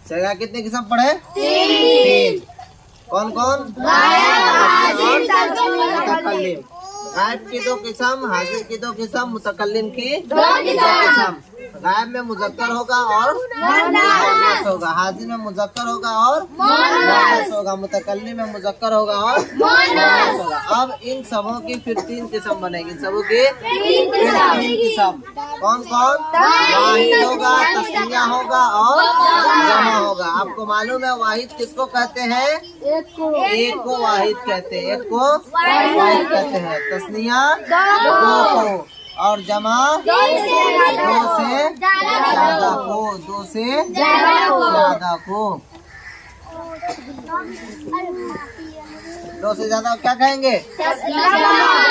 सेगा कितने किस्म पढ़े? तीन। कौन कौन? मुतकल्लिम। गायब की दो किस्म, हाजिर की दो किस्म, मुतकल्लिम की दो किस्म। गायब में मुजक्कर होगा और मुअन्नस होगा, हाजिर में मुजक्कर होगा और मुअन्नस होगा, मुतकल्लिम में मुजक्कर होगा और मुअन्नस होगा। अब इन सबों की फिर तीन किस्म बनेगी, इन सबों की तीन किस्म। कौन कौन? वाहिद होगा, तस्निया होगा और जमा होगा। आपको मालूम है वाहिद किसको कहते हैं? एक को वाहिद कहते हैं, एक को वाहिद कहते हैं। तस्निया दो को और जमा दो से ज्यादा को, दो से ज्यादा को। दो से ज्यादा क्या कहेंगे?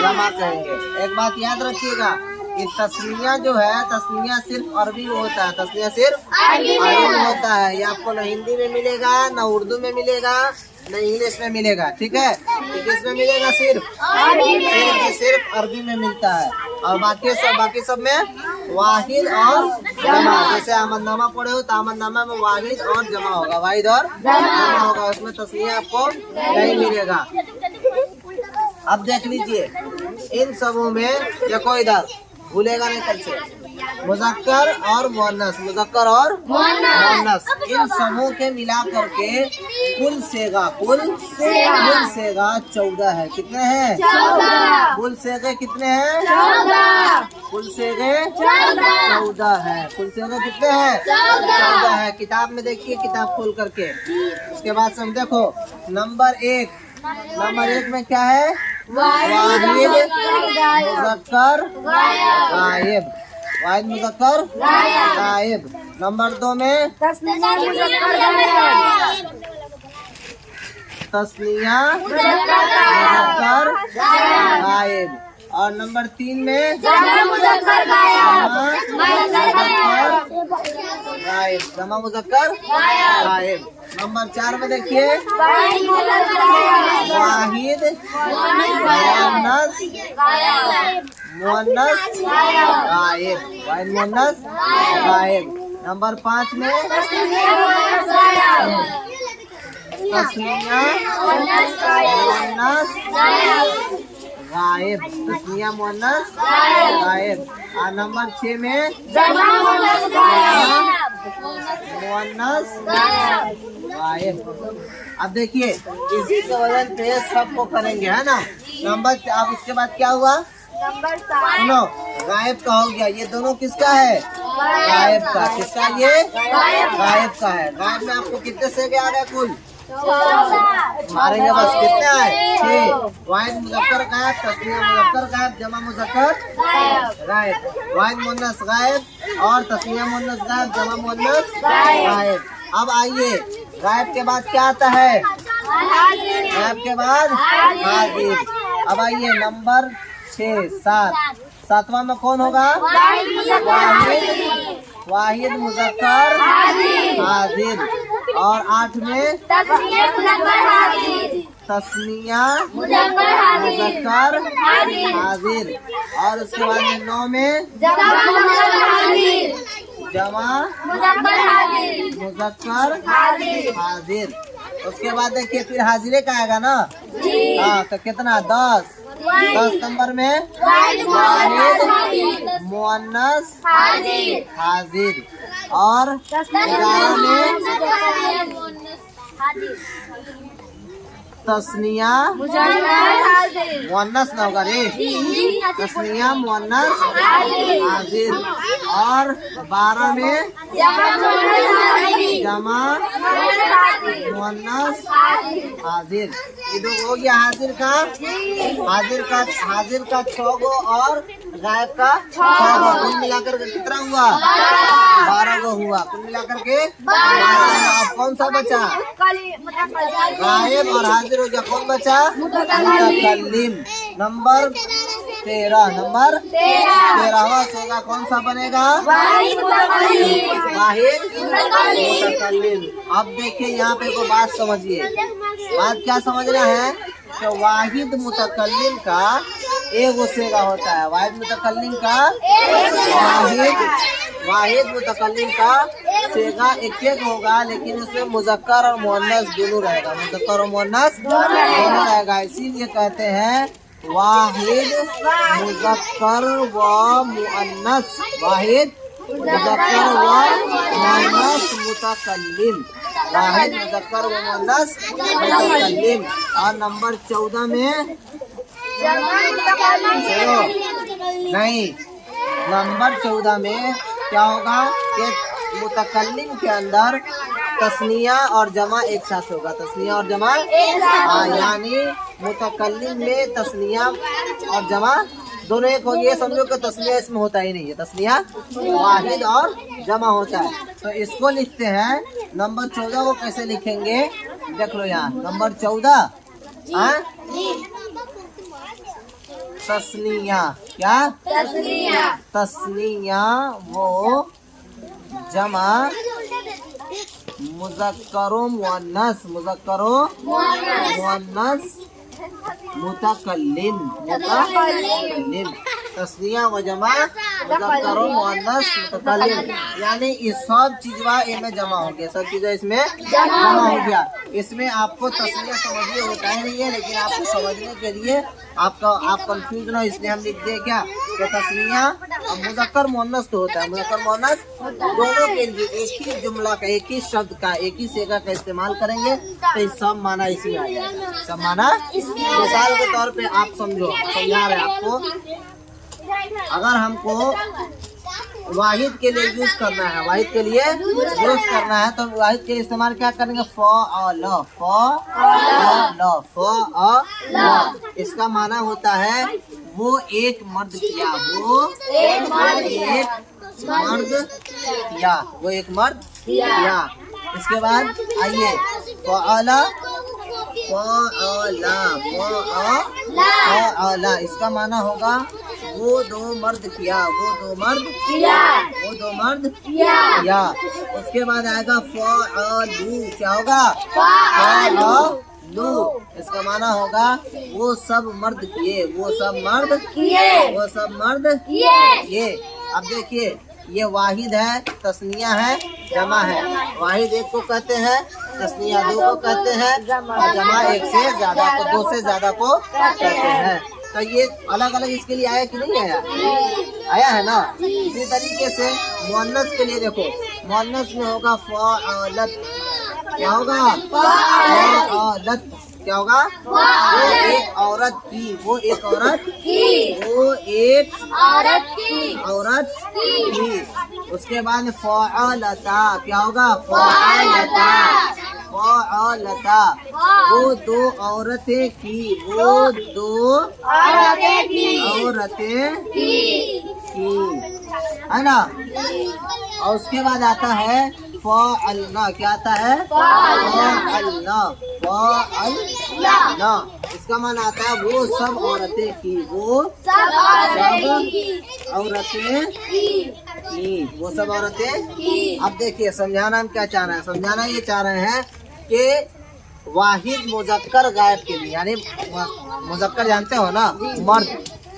जमा कहेंगे। एक बात याद रखिएगा, ये तस्निया जो है, तस्निया सिर्फ अरबी में होता है, तस्निया सिर्फ अरबी में होता है। ये आपको न हिंदी में मिलेगा, न उर्दू में मिलेगा, न इंग्लिश में मिलेगा, ठीक है? किस में मिलेगा? सिर्फ अरबी में मिलता है। और बाकी सब में वाहिद और जमा। जैसे अहमदनामा पढ़े हो तो अहमदनामा में वाहिद और जमा होगा, वाहिद और जमा होगा, उसमें तस्निया आपको नहीं मिलेगा। अब देख लीजिए इन सबों में, देखो इधर भूलेगा नहीं कल से, मुजक्कर और मुअन्नस, मुजक्कर और मुअन्नस, इन समूह के मिला करके कुल सेगा 14 है। कितने हैं? 14। कुल सेगे कितने हैं? 14। कुल सेगे 14 है। कुल सेगे कितने हैं? 14 है। किताब में देखिए, किताब खोल करके। उसके बाद से देखो नंबर 1 में क्या है? वाहिद मुजक्कर गायब, वाहिद मुजक्कर गायब। नंबर 2 में तस्निया मुजक्कर गायब। और नंबर 3 में जमा मुजक्कर गायब, जमा मुजक्कर गायब। नंबर 4 में देखिए वाहिद मुअन्नस गायब, वाहिद मुअन्नस गायब। नंबर 5 में तस्निया मुअन्नस गायब, तस्निया मुअन्नस गायब। और नंबर 6 में मुअन्नस गायब। अब देखिए इसी के वजह पे सबको करेंगे, है ना? नंबर, अब इसके बाद क्या हुआ? नंबर 7। सुनो, गायब का हो गया। ये दोनों किसका है? गायब का। किसका? ये गायब का है। गायब में आपको कितने सेगे आ गए? कुल मारेंगे बस, कितने आए? 6। वाहिद मुजक्कर गायब, तस्निया मुजक्कर गायब, जमा मुजक्कर गायब, वाहिद मुअन्नस गायब और तस्निया मुअन्नस गायब, जमा मुअन्नस गायब। अब आइए गायब के बाद क्या आता है? गायब के बाद हाजिर। अब आइए नंबर 6, 7। 7वां में कौन होगा? वाहिद मुजक्कर हाजिर। और 8 में तस्निया मुजक्कर हाजिर। और उसके बाद में 9 में जमा मुजक्कर हाजिर। उसके बाद देखिए फिर हाजिरे का आएगा ना? हाँ, तो कितना? 10 नंबर में वाहिद मुअन्नस हाजिर। और 11 में तस्निया मुअन्नस ना होगा रे, तस्निया मुअन्नस हाजिर। और 12 में जमा मुअन्नस हाजिर। ये दो हो गया हाजिर का 6 गो और गायब का 6 गो। कुल मिलाकर के कितना हुआ? 12 गो हुआ। कुल मिलाकर के 12। अब कौन सा बचा? गायब और हाजिर हो गया। कौन बचा? मुतकल्लिम। नंबर 13। नंबर 13वां सेगा कौन सा बनेगा? वाहिद मुतकल्लिम। अब देखिए यहाँ पे को बात समझिए। बात क्या समझना है कि वाहिद मुतकल्लिम का एक वो सेगा होता है। वाहिद मुतकल्लिम का वाहिद मुतकल्लिम का सेगा एक होगा, लेकिन उसमें मुज़क्कर और मुअन्नस दोनों रहेगा, मुज़क्कर और मुअन्नस दोनों रहेगा। इसीलिए कहते हैं वाहिद मुज़क्कर व मुअन्नस, वाहिद मुज़क्कर व मुअन्नस मुतकल्लिम, वाहिद मुज़क्कर व मुअन्नस मुतकल्लिम। और नंबर 14 में नहीं, नंबर 14 में क्या होगा कि मुतकल्लिम के अंदर तस्निया और जमा एक साथ होगा, तस्निया और जमा। यानी मुतकल्लिम में तस्निया और जमा दोनों एक होगी। ये समझो कि तस्निया इसमें होता ही नहीं है, तस्निया वाहिद और जमा होता है। तो इसको लिखते हैं नंबर 14 को कैसे लिखेंगे, देख लो यहाँ नंबर 14 तस्निया, क्या तस्निया वो जमा मुज़क्करो मुअन्नस, मुज़क्करो मुअन्नस मुतकल्लिम, मुतकल्लिम, तस्निया व जमा मुज़क्करो मुअन्नस मुतकल्लिम। यानी इस सब चीज़वा इनमें जमा हो गया, सब चीज़ें इसमें जमा हो गया। इसमें आपको तस्निया समझिए होता ही नहीं है, लेकिन आपको समझने के लिए आप कंफ्यूज ना, इसलिए हम लिख दे क्या कि तस्निया और मुज़क्कर मुअन्नस तो होता है, मुज़क्कर मुअन्नस दोनों के लिए एक ही जुमला का, एक ही शब्द का, एक ही सेगा का इस्तेमाल करेंगे तो सब माना इसमें आ जाएगा, सब माना। मिसाल के तौर पे आप समझो, समझा रहे आपको, अगर हमको वाहिद के लिए यूज करना है, वाहिद के लिए यूज करना है तो वाहिद के लिए इस्तेमाल क्या करेंगे, फ़अल, इसका माना होता है वो एक मर्द किया, वो एक मर्द किया, वो एक मर्द किया। इसके बाद आइए फ़अला, इसका माना होगा वो दो मर्द किया, वो दो मर्द किया। उसके बाद आएगा फ़अलू, क्या होगा, फ़अलू, इसका माना होगा वो सब मर्द किए, वो सब मर्द किए। अब देखिए ये वाहिद है, तस्निया है, जमा है। वाहिद एक को कहते हैं, तस्निया दो को कहते हैं, और जमा एक से ज्यादा को, दो से ज्यादा को कहते हैं। तो ये अलग अलग इसके लिए आया कि नहीं आया, आया है ना। इसी तरीके से मुअन्नस के लिए देखो, मुअन्नस में होगा फ़अलत, क्या होगा, फ़अलत, क्या होगा, वो एक औरत की, वो एक औरत की। उसके बाद फ़अलता, क्या होगा, फ़अलता, वो दो औरतें की, वो दो औरतें की, है ना। और उसके बाद आता है फ़अलना, क्या आता है, फ़अलना, इसका माना आता है वो सब औरतें की, वो सब औरतें की, वो सब औरतें। अब देखिए समझाना हम क्या चाह रहे हैं, समझाना ये चाह रहे हैं कि वाहिद मुज़क्कर गायब के लिए, यानी मुज़क्कर जानते हो ना, मर्द,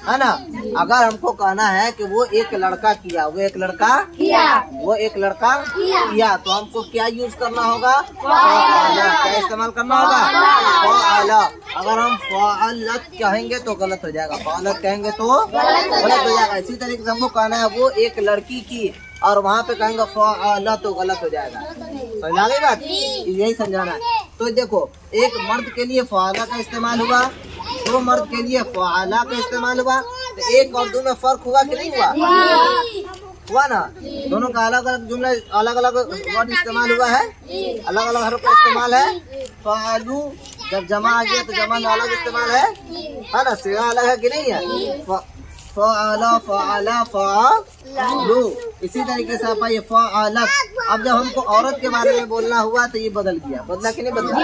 है ना। अगर हमको कहना है कि वो एक लड़का किया, वो एक लड़का किया, तो हमको क्या यूज करना होगा, क्या इस्तेमाल करना होगा, फ़अला। अगर हम फ़अलत कहेंगे तो गलत हो जाएगा, फ़अलत कहेंगे तो गलत हो जाएगा। इसी तरीके से हमको कहना है वो एक लड़की की, और वहाँ पे कहेंगे फ़अला तो गलत हो जाएगा। समझ गई बात, यही समझाना है। तो देखो एक मर्द के लिए फ़अला का इस्तेमाल हुआ, दो मर्द के लिए फ़अला का इस्तेमाल हुआ, तो एक और दो में फर्क हुआ कि नहीं हुआ ना। दोनों का अलग अलग जुमला, अलग अलग वर्ड इस्तेमाल हुआ है, अलग अलग हर्फ का इस्तेमाल है। फ़अलू जब जमा आ गया तो जमा में अलग इस्तेमाल है ना, सिगा अलग है कि नहीं है। फ़अला, फ़अला, फ़अलू। इसी तरीके से आप ये फ़अलत। अब जब हमको औरत के बारे में बोलना हुआ तो ये बदल गया, बदला कि नहीं बदला,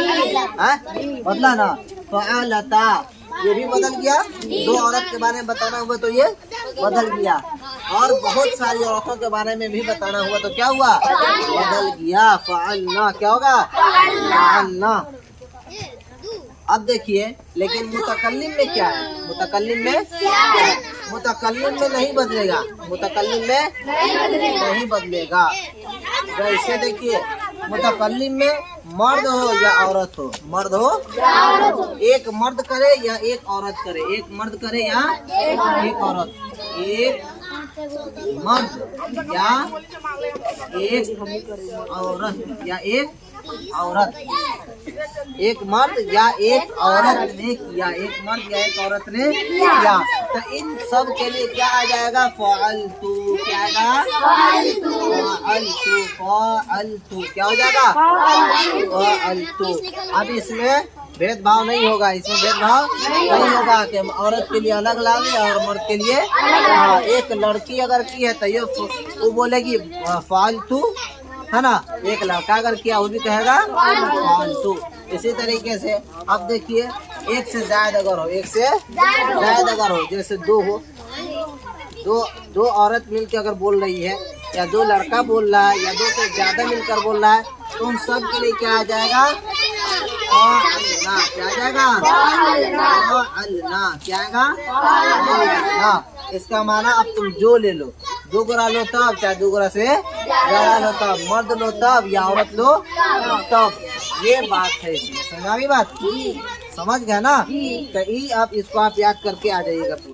बदला ना। फ़अलता, ये भी बदल गया। दो औरत के बारे में बताना हुआ तो ये बदल गया, और बहुत सारी औरतों के बारे में भी बताना हुआ तो क्या हुआ, बदल गया। फ़अलना, क्या होगा, फ़अलना। अब देखिए, लेकिन मुतकल्लिम में क्या है? मुतकल्लिम में क्या है? मुतकल्लिम में नहीं बदलेगा, मुतकल्लिम में नहीं बदलेगा। जैसे देखिए, मुतकल्लिम में मर्द हो या औरत हो, मर्द हो, एक मर्द करे या एक औरत करे, एक मर्द करे या एक औरत, एक मर्द या एक औरत या एक औरत, एक मर्द या एक औरत ने किया, एक मर्द या एक औरत ने किया, तो इन सब के लिए क्या आ जाएगा? फ़अलतु। क्या आएगा? फ़अलतु। फ़अलतु क्या हो जाएगा? फ़अलतु। अब इसमें भेदभाव नहीं होगा, इसमें भेदभाव नहीं होगा कि औरत के लिए अलग लागे और मर्द के लिए। एक लड़की अगर की है तो ये वो बोलेगी फ़अलतु, है ना। एक लड़का अगर किया वो भी कहेगा फ़अलतु। इसी तरीके से अब देखिए, एक से ज्यादा अगर हो, एक से ज्यादा अगर हो, जैसे दो हो, दो औरत मिलकर अगर बोल रही है या दो लड़का बोल रहा है या दो से ज्यादा मिलकर बोल रहा है, तो उन सब के लिए क्या आ जाएगा? क्या आ जाएगा? क्या आएगा? इसका माना अब तुम जो ले लो, दो गोरा लो तब, चाहे दो गोरा से ज्यादा लो तब, मर्द लो तब या औरत लो तब, ये बात है। इसमें समझ आ गई बात? समझ गए ना? तो अब इसको आप याद करके आ जाइएगा।